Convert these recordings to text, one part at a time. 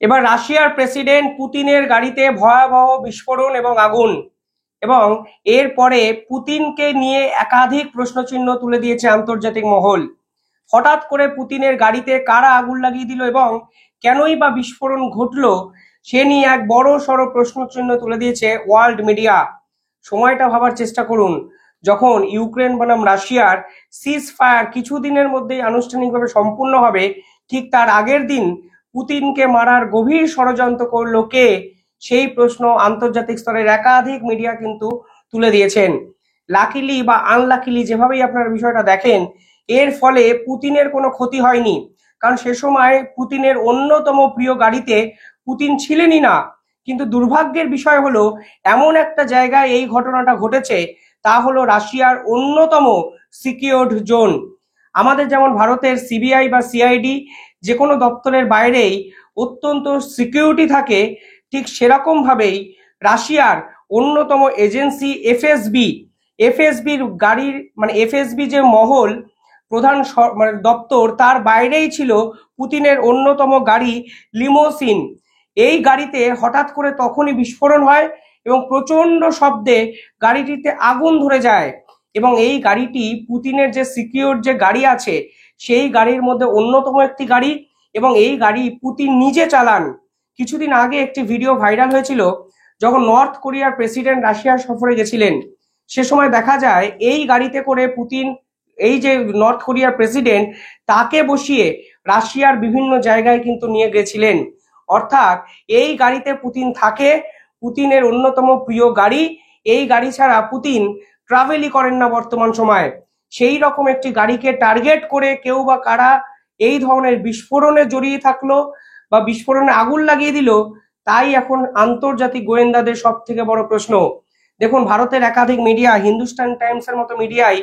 এবার রাশিয়ার প্রেসিডেন্ট পুতিনের গাড়িতে ভয়াবহ বিস্ফোরণ এবং আগুন, এবং এরপরে পুতিনকে নিয়ে একাধিক প্রশ্নচিহ্ন তুলে দিয়েছে আন্তর্জাতিক মহল। হঠাৎ করে পুতিনের গাড়িতে কারা আগুন লাগিয়ে দিল এবং কেনই বা বিস্ফোরণ ঘটলো সে নিয়ে এক বড় সড় প্রশ্নচিহ্ন তুলে দিয়েছে ওয়ার্ল্ড মিডিয়া। সময়টা ভাবার চেষ্টা করুন, যখন ইউক্রেন বনাম রাশিয়ার সিজ ফায়ার কিছুদিনের মধ্যেই আনুষ্ঠানিকভাবে সম্পূর্ণ হবে, ঠিক তার আগের দিন পুতিনকে মারার গভীর ষড়যন্ত্র করলো কে, সেই প্রশ্ন আন্তর্জাতিক স্তরের একাধিক মিডিয়া কিন্তু তুলে দিয়েছেন। লাকিলি বা আনলাকিলি যেভাবেই আপনারা বিষয়টা দেখেন, এর ফলে পুতিনের কোনো ক্ষতি হয়নি, কারণ সে সময় পুতিনের অন্যতম প্রিয় গাড়িতে পুতিন ছিলেনই না। কিন্তু দুর্ভাগ্যের বিষয় হলো এমন একটা জায়গায় এই ঘটনাটা ঘটেছে, তা হলো রাশিয়ার অন্যতম সিকিউরড জোন। আমাদের যেমন ভারতের সিবিআই বা সিআইডি যে কোনো দপ্তরের বাইরেই অত্যন্ত সিকিউরিটি থাকে, ঠিক সেরকম ভাবেই রাশিয়ার অন্যতম এজেন্সি এফএসবির গাড়ির মানে এফএসবি যে মহল প্রধান মানে দপ্তর, তার বাইরেই ছিল পুতিনের অন্যতম গাড়ি লিমোসিন। এই গাড়িতে হঠাৎ করে তখনই বিস্ফোরণ হয় এবং প্রচন্ড শব্দে গাড়িটিতে আগুন ধরে যায়, এবং এই গাড়িটি পুতিনের যে সিকিউর যে গাড়ি আছে সেই গাড়ির মধ্যে অন্যতম একটি গাড়ি, এবং এই গাড়ি পুতিন নিজে চালান। কিছুদিন আগে একটি ভিডিও ভাইরাল হয়েছিল যখন নর্থ কোরিয়ার প্রেসিডেন্ট রাশিয়ার সফরে গেছিলেন। সে সময় দেখা যায় এই গাড়িতে করে পুতিন, এই যে নর্থ কোরিয়ার প্রেসিডেন্ট, তাকে বসিয়ে রাশিয়ার বিভিন্ন জায়গায় কিন্তু নিয়ে গেছিলেন। অর্থাৎ এই গাড়িতে পুতিন থাকে, পুতিনের অন্যতম প্রিয় গাড়ি। এই গাড়ি ছাড়া পুতিন ট্রাভেলই করেন না বর্তমান সময়ে। সেই রকম একটি গাড়িকে টার্গেট করে কেউ বা কারা এই ধরনের বিস্ফোরণে জড়িয়ে থাকলো বা বিস্ফোরণে আগুন লাগিয়ে দিল, তাই এখন আন্তর্জাতিক গোয়েন্দাদের সব থেকে বড় প্রশ্ন। দেখুন, ভারতের একাধিক মিডিয়া, হিন্দুস্তান টাইমসের মতো মিডিয়ায়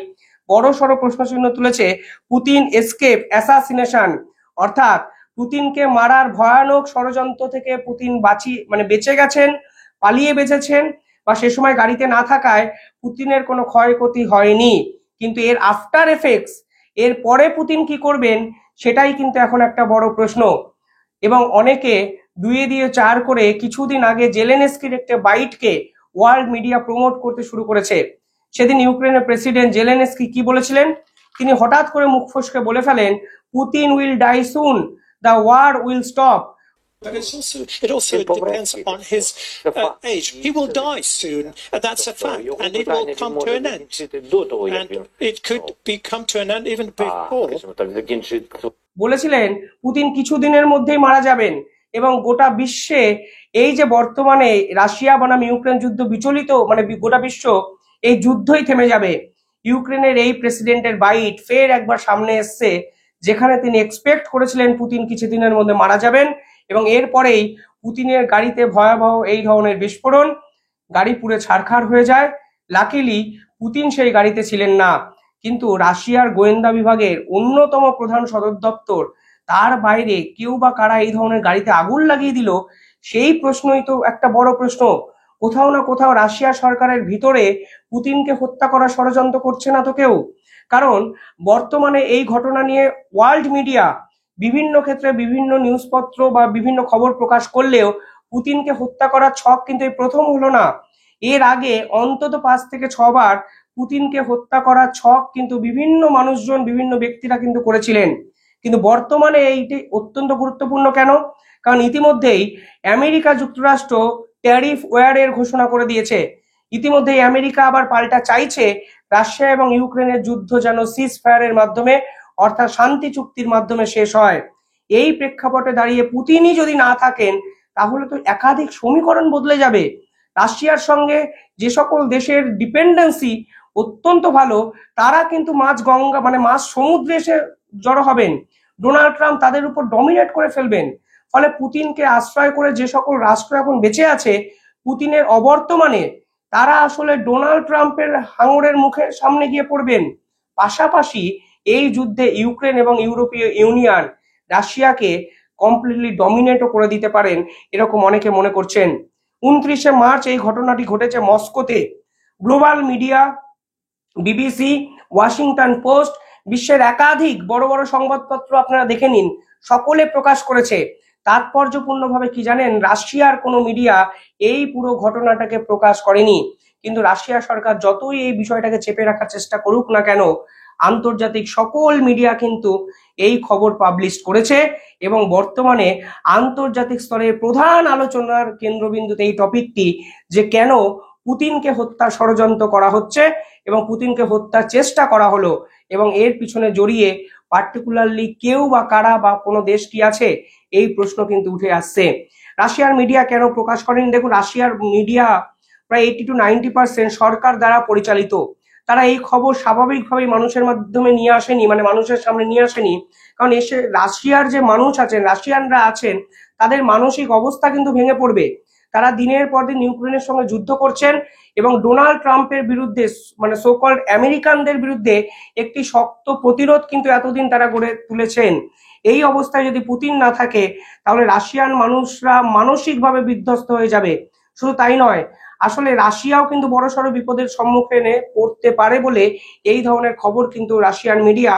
বড় সড় প্রশ্নচিহ্ন তুলেছে পুতিন এসকেপ অ্যাসাসিনেশন, অর্থাৎ পুতিনকে মারার ভয়ানক ষড়যন্ত্র থেকে পুতিন বেঁচে গেছেন, পালিয়ে বেঁচেছেন, বা সে সময় গাড়িতে না থাকায় পুতিনের কোনো ক্ষয়ক্ষতি হয়নি। কিন্তু এর আফটার এফেক্টস, এর পরে পুতিন কি করবেন সেটাই কিন্তু এখন একটা বড় প্রশ্ন। এবং অনেকে দুয়ে দিয়ে চার করে কিছুদিন আগে জেলেনস্কির একটা বাইটকে ওয়ার্ল্ড মিডিয়া প্রমোট করতে শুরু করেছে। সেদিন ইউক্রেনের প্রেসিডেন্ট জেলেনস্কি কি বলেছিলেন? তিনি হঠাৎ করে মুখ ফসকে বলে ফেলেন, Putin will die soon, the war will stop. But it also depends on his age. He will die soon, and that's a fact, and it will come to an end. And it could come to an end even before. বলেছিলেন Putin কিছুদিনের মধ্যেই মারা যাবেন, এবং গোটা বিশ্বে এই যে বর্তমানে রাশিয়া বনাম ইউক্রেন যুদ্ধ বিচলিত, গোটা বিশ্ব এই যুদ্ধই থেমে যাবে। ইউক্রেনের এই প্রেসিডেন্টের বাইট ফের একবার সামনে এসছে, যেখানে তিনি এক্সপেক্ট করেছিলেন পুতিন কিছুদিনের মধ্যে মারা যাবেন, এবং এরপরেই পুতিনের গাড়িতে ভয়াবহ এই ধরনের বিস্ফোরণ, গাড়ি পুড়ে ছারখার হয়ে যায়। লাকিলি পুতিন সেই গাড়িতে ছিলেন না, কিন্তু রাশিয়ার গোয়েন্দা বিভাগের অন্যতম প্রধান সদর দপ্তর, তার বাইরে কেউ বা কারা এই ধরনের গাড়িতে আগুন লাগিয়ে দিল, সেই প্রশ্নই তো একটা বড় প্রশ্ন। কোথাও না কোথাও রাশিয়া সরকারের ভিতরে পুতিনকে হত্যা করার ষড়যন্ত্র করছে না তো কেউ? কারণ বর্তমানে এই ঘটনা নিয়ে ওয়ার্ল্ড মিডিয়া বিভিন্ন ক্ষেত্রে বিভিন্ন নিউজপত্র বা বিভিন্ন খবর প্রকাশ করলেও পুতিনকে হত্যা করার ছক কিন্তু এই প্রথম হলো না। এর আগে অন্তত 5 থেকে 6 বার পুতিনকে হত্যা করার ছক কিন্তু বিভিন্ন মানুষজন, বিভিন্ন ব্যক্তিরা কিন্তু করেছিলেন। কিন্তু বর্তমানে এইটি অত্যন্ত গুরুত্বপূর্ণ কেন? কারণ ইতিমধ্যেই আমেরিকা যুক্তরাষ্ট্র ট্যারিফ ওয়ারের ঘোষণা করে দিয়েছে। ইতিমধ্যেই আমেরিকা আবার পাল্টা চাইছে রাশিয়া এবং ইউক্রেনের যুদ্ধ যেন সিজ ফায়ারের মাধ্যমে, অর্থাৎ শান্তি চুক্তির মাধ্যমে শেষ হয়। এই প্রেক্ষাপটে দাঁড়িয়ে পুতিনই যদি না থাকেন, তাহলে তো একাধিক সমীকরণ বদলে যাবে। রাশিয়ার সঙ্গে যে সকল দেশের ডিপেন্ডেন্সি অত্যন্ত ভালো, তারা কিন্তু মাঝ সমুদ্রে এসে জড়ো হবেন। ডোনাল্ড ট্রাম্প তাদের উপর ডমিনেট করে ফেলবেন। ফলে পুতিনকে আশ্রয় করে যে সকল রাষ্ট্র এখন বেঁচে আছে পুতিনের অবর্তমানে, তারা আসলে ডোনাল্ড ট্রাম্পের হাঙরের মুখে সামনে গিয়ে পড়বেন। পাশাপাশি এই যুদ্ধে ইউক্রেন এবং ইউরোপীয় ইউনিয়ন রাশিয়াকে কমপ্লিটলি ডমিনেটও করে দিতে পারেন, এরকম অনেকে মনে করছেন। 29শে মার্চ এই ঘটনাটি ঘটেছে মস্কোতে। Global media, BBC, Washington Post, বিশ্বের একাধিক বড় বড় সংবাদপত্র আপনারা দেখে নিন, সকলে প্রকাশ করেছে তাৎপর্যপূর্ণভাবে কি জানেন, রাশিয়ার কোনো মিডিয়া এই পুরো ঘটনাটাকে প্রকাশ করেনি। কিন্তু রাশিয়া সরকার যতই এই বিষয়টাকে চেপে রাখার চেষ্টা করুক না কেন, আন্তর্জাতিক সকল মিডিয়া কিন্তু এই খবর পাবলিশ করেছে এবং বর্তমানে আন্তর্জাতিক স্তরে প্রধান আলোচনার কেন্দ্রবিন্দুতে এই টপিকটি, যে কেন পুতিনকে হত্যার ষড়যন্ত্র করা হচ্ছে এবং পুতিনকে হত্যার চেষ্টা করা হলো এবং এর পিছনে জড়িয়ে পার্টিকুলারলি কেউ বা কারা বা কোনো দেশ কি আছে, এই প্রশ্ন কিন্তু উঠে আসছে। রাশিয়ার মিডিয়া কেন প্রকাশ করেনি? দেখুন, রাশিয়ার মিডিয়া প্রায় 80 to 90% সরকার দ্বারা পরিচালিত। তারা এই খবর স্বাভাবিকভাবেই মানুষের মাধ্যমে নিয়ে আসেনি, মানে মানুষের সামনে নিয়ে আসেনি, কারণ এসে রাশিয়ার যে মানুষ আছেন, রাশিয়ানরা আছেন, তাদের মানসিক অবস্থা কিন্তু ভেঙে পড়বে। তারা দিনের পর দিন ইউক্রেনের সঙ্গে যুদ্ধ করছেন এবং ডোনাল্ড ট্রাম্পের বিরুদ্ধে, মানে সোকল্ড আমেরিকানদের বিরুদ্ধে একটি শক্ত প্রতিরোধ কিন্তু এতদিন তারা গড়ে তুলেছেন। এই অবস্থায় যদি পুতিন না থাকে, তাহলে রাশিয়ান মানুষরা মানসিকভাবে বিধ্বস্ত হয়ে যাবে। শুধু তাই নয়, আসলে রাশিয়াও কিন্তু বড়সড় বিপদের সম্মুখীন পড়তে পারে বলে এই ধরনের খবর কিন্তু রাশিয়ান মিডিয়া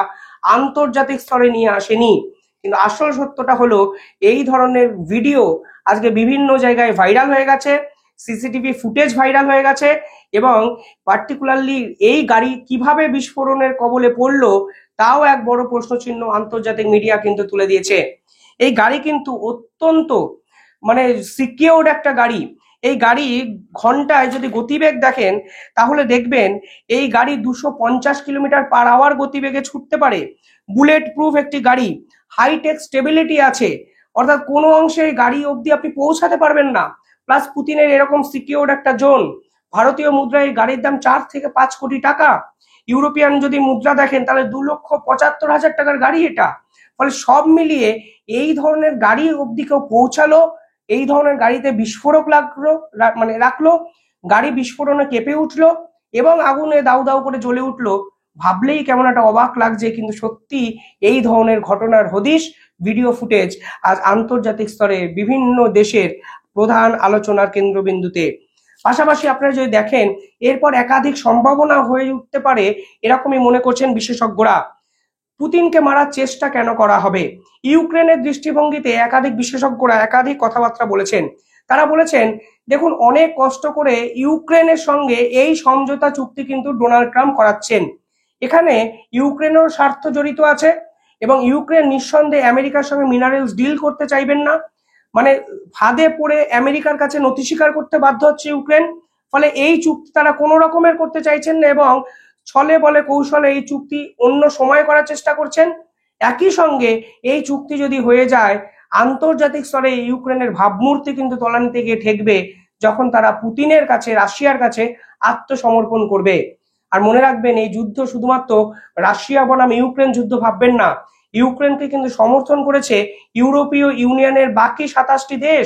আন্তর্জাতিক স্তরে নিয়ে আসেনি। কিন্তু আসল সত্যটা হলো, এই ধরনের ভিডিও আজকে বিভিন্ন জায়গায় ভাইরাল হয়ে গেছে, সিসিটিভি ফুটেজ ভাইরাল হয়ে গেছে এবং পার্টিকুলারলি এই গাড়ি কিভাবে বিস্ফোরণের কবলে পড়লো তাও এক বড় প্রশ্নচিহ্ন আন্তর্জাতিক মিডিয়া কিন্তু তুলে দিয়েছে। এই গাড়ি কিন্তু অত্যন্ত মানে সিকিউরড একটা গাড়ি। এই গাড়ি ঘন্টায় যদি গতিবেগ দেখেন, তাহলে দেখবেন এই গাড়ি 250 কিলোমিটার/আওয়ার গতিবেগে ছুটতে পারে। বুলেট প্রুফ একটি গাড়ি, হাইটেক স্টেবিলিটি আছে, অর্থাৎ কোনো অংশে এই গাড়ি অবধি আপনি পৌঁছাতে পারবেন না। প্লাস পুতিনের এরকম সিকিউরড একটা জোন। ভারতীয় মুদ্রায় এই গাড়ির দাম 4 থেকে 5 কোটি টাকা। ইউরোপিয়ান যদি মুদ্রা দেখেন, তাহলে 2,75,000 টাকার গাড়ি এটা। ফলে সব মিলিয়ে এই ধরনের গাড়ি অবধি কেউ পৌঁছালো, এই ধরনের গাড়িতে বিস্ফোরক রাখলো, গাড়ি বিস্ফোরণে কেঁপে উঠলো এবং আগুনে দাউ দাউ করে জ্বলে উঠলো, ভাবলেই কেমন একটা অবাক লাগছে। কিন্তু সত্যি এই ধরনের ঘটনার হদিশ ভিডিও ফুটেজ আজ আন্তর্জাতিক স্তরে বিভিন্ন দেশের প্রধান আলোচনার কেন্দ্রবিন্দুতে। পাশাপাশি আপনারা যদি দেখেন, এরপর একাধিক সম্ভাবনা হয়ে উঠতে পারে এরকমই মনে করছেন বিশেষজ্ঞরা। পুতিনকে মারার চেষ্টা কেন করা হবে? ইউক্রেনের দৃষ্টিভঙ্গিতে একাধিক বিশেষজ্ঞরা একাধিক কথাবার্তা বলেছেন। তারা বলেছেন, দেখুন, অনেক কষ্ট করে ইউক্রেনের সঙ্গে এই সমঝোতা চুক্তি কিন্তু ডোনাল্ড ট্রাম্প করাচ্ছেন। এখানে ইউক্রেনেরও স্বার্থ জড়িত আছে এবং ইউক্রেন নিঃসন্দেহে আমেরিকার সঙ্গে মিনারেলস ডিল করতে চাইবেন না। মানে ফাঁদে পড়ে আমেরিকার কাছে নথি স্বীকার করতে বাধ্য হচ্ছে ইউক্রেন। ফলে এই চুক্তি তারা কোনো রকমের করতে চাইছেন না এবং ছলে বলে কৌশলে এই চুক্তি অন্য সময় করার চেষ্টা করছেন। একই সঙ্গে এই চুক্তি যদি হয়ে যায়, আন্তর্জাতিক স্তরে ইউক্রেনের ভাবমূর্তি কিন্তু তলানিতে গিয়ে ঠেকবে যখন তারা পুতিনের কাছে, রাশিয়ার কাছে আত্মসমর্পণ করবে। আর মনে রাখবেন, এই যুদ্ধ শুধুমাত্র রাশিয়া বনাম ইউক্রেন যুদ্ধ ভাববেন না। ইউক্রেনকে কিন্তু সমর্থন করেছে ইউরোপীয় ইউনিয়নের বাকি 27টি দেশ।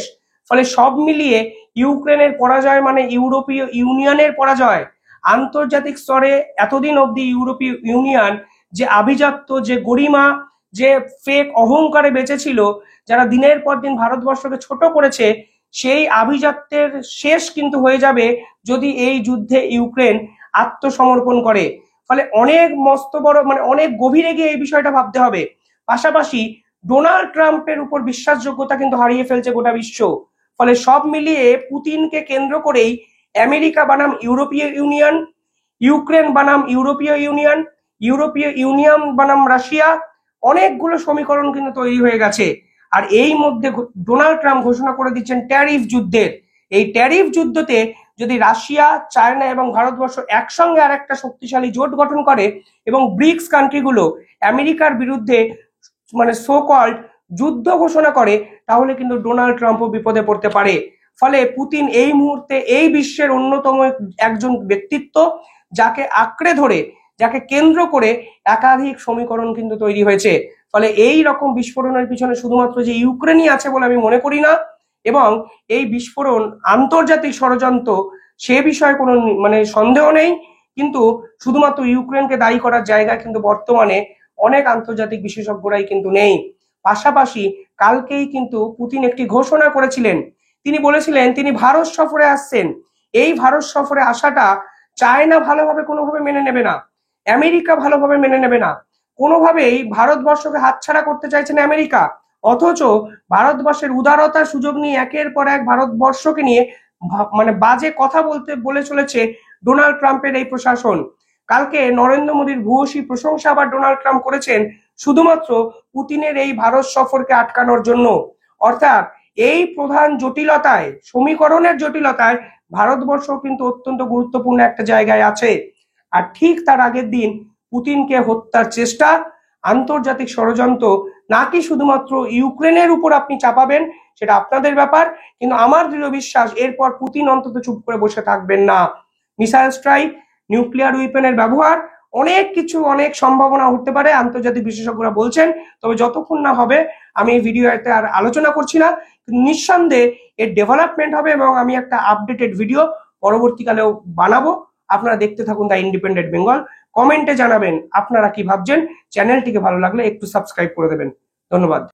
ফলে সব মিলিয়ে ইউক্রেনের পরাজয় মানে ইউরোপীয় ইউনিয়নের পরাজয়। আন্তর্জাতিক স্তরে এতদিন অবধি ইউরোপীয় ইউনিয়ন যে আভিজাত্য, যে গরিমা, যে ফেক অহংকারে বেঁচেছিল, যারা দিনের পর দিন ভারতবর্ষকে ছোট করেছে, সেই আভিজাত্যের শেষ কিন্তু হয়ে যাবে যদি এই যুদ্ধে ইউক্রেন আত্মসমর্পণ করে। ফলে অনেক মস্ত বড়, মানে অনেক গভীরে গিয়ে এই বিষয়টা ভাবতে হবে। পাশাপাশি ডোনাল্ড ট্রাম্পের উপর বিশ্বাসযোগ্যতা কিন্তু হারিয়ে ফেলছে গোটা বিশ্ব। ফলে সব মিলিয়ে পুতিনকে কেন্দ্র করেই আমেরিকা বনাম ইউরোপীয় ইউনিয়ন, ইউক্রেন বনাম ইউরোপীয় ইউনিয়ন, ইউরোপীয় ইউনিয়ন বনাম রাশিয়া, অনেকগুলো সমীকরণ কিন্তু তৈরি হয়ে গেছে। আর এই মধ্যে ডোনাল্ড ট্রাম্প ঘোষণা করে দিচ্ছেন ট্যারিফ যুদ্ধের। এই ট্যারিফ যুদ্ধতে যদি রাশিয়া, চায়না এবং ভারতবর্ষ একসঙ্গে আর একটা শক্তিশালী জোট গঠন করে এবং ব্রিক্স কান্ট্রিগুলো আমেরিকার বিরুদ্ধে মানে সো কল্ড যুদ্ধ ঘোষণা করে, তাহলে কিন্তু ডোনাল্ড ট্রাম্পও বিপদে পড়তে পারে। ফলে পুতিন এই মুহূর্তে এই বিশ্বের অন্যতম একজন ব্যক্তিত্ব, যাকে আঁকড়ে ধরে, যাকে কেন্দ্র করে একাধিক সমীকরণ কিন্তু তৈরি হয়েছে। ফলে এই রকম বিস্ফোরণের পিছনে শুধুমাত্র যে ইউক্রেনই আছে বলে আমি মনে করি না, এবং এই বিস্ফোরণ আন্তর্জাতিক ষড়যন্ত্র সে বিষয়ে কোনো মানে সন্দেহ নেই। কিন্তু শুধুমাত্র ইউক্রেনকে দায়ী করার জায়গা কিন্তু বর্তমানে অনেক আন্তর্জাতিক বিশেষজ্ঞরাই কিন্তু নেই। পাশাপাশি কালকেই কিন্তু পুতিন একটি ঘোষণা করেছিলেন। তিনি বলেছিলেন তিনি ভারত সফরে আসছেন। এই ভারত সফরে আসাটা চায়না ভালোভাবে কোনোভাবে মেনে নেবে না, আমেরিকা ভালোভাবে মেনে নেবে না, কোনোভাবেই ভারতবর্ষকে হাতছাড়া করতে চাইছেন আমেরিকা। অথচ ভারতবর্ষের উদারতার সুযোগ নিয়ে একের পর এক ভারতবর্ষকে নিয়ে মানে বাজে কথা বলে চলেছে ডোনাল্ড ট্রাম্পের এই প্রশাসন। কালকে নরেন্দ্র মোদীর ভূয়সী প্রশংসা আবার ডোনাল্ড ট্রাম্প করেছেন শুধুমাত্র পুতিনের এই ভারত সফরকে আটকানোর জন্য। অর্থাৎ এই প্রধান জটিলতায়, সমীকরণের জটিলতায় ভারতবর্ষ কিন্তু অত্যন্ত গুরুত্বপূর্ণ একটা জায়গায় আছে। আর ঠিক তার আগের দিন পুতিনকে হত্যার চেষ্টা, আন্তর্জাতিক ষড়যন্ত্র নাকি শুধুমাত্র ইউক্রেনের উপর আপনি চাপাবেন সেটা আপনাদের ব্যাপার, কিন্তু আমার দৃঢ় বিশ্বাস এরপর পুতিন অন্তত চুপ করে বসে থাকবেন না। মিসাইল স্ট্রাইক, নিউক্লিয়ার উইপেনের ব্যবহার, অনেক কিছু, অনেক সম্ভাবনা হতে পারে আন্তর্জাতিক বিশেষজ্ঞরা বলছেন। তবে যতক্ষণ না হবে আমি এই ভিডিওতে আর আলোচনা করছি না, নিঃসন্দেহে এর ডেভেলপমেন্ট হবে এবং আমি একটা আপডেটেড ভিডিও পরবর্তীকালেও বানাবো। আপনারা দেখতে থাকুন দ্য ইন্ডিপেন্ডেন্ট বেঙ্গল। কমেন্টে জানাবেন আপনারা কি ভাবছেন। চ্যানেলটিকে ভালো লাগলে একটু সাবস্ক্রাইব করে দেবেন। ধন্যবাদ।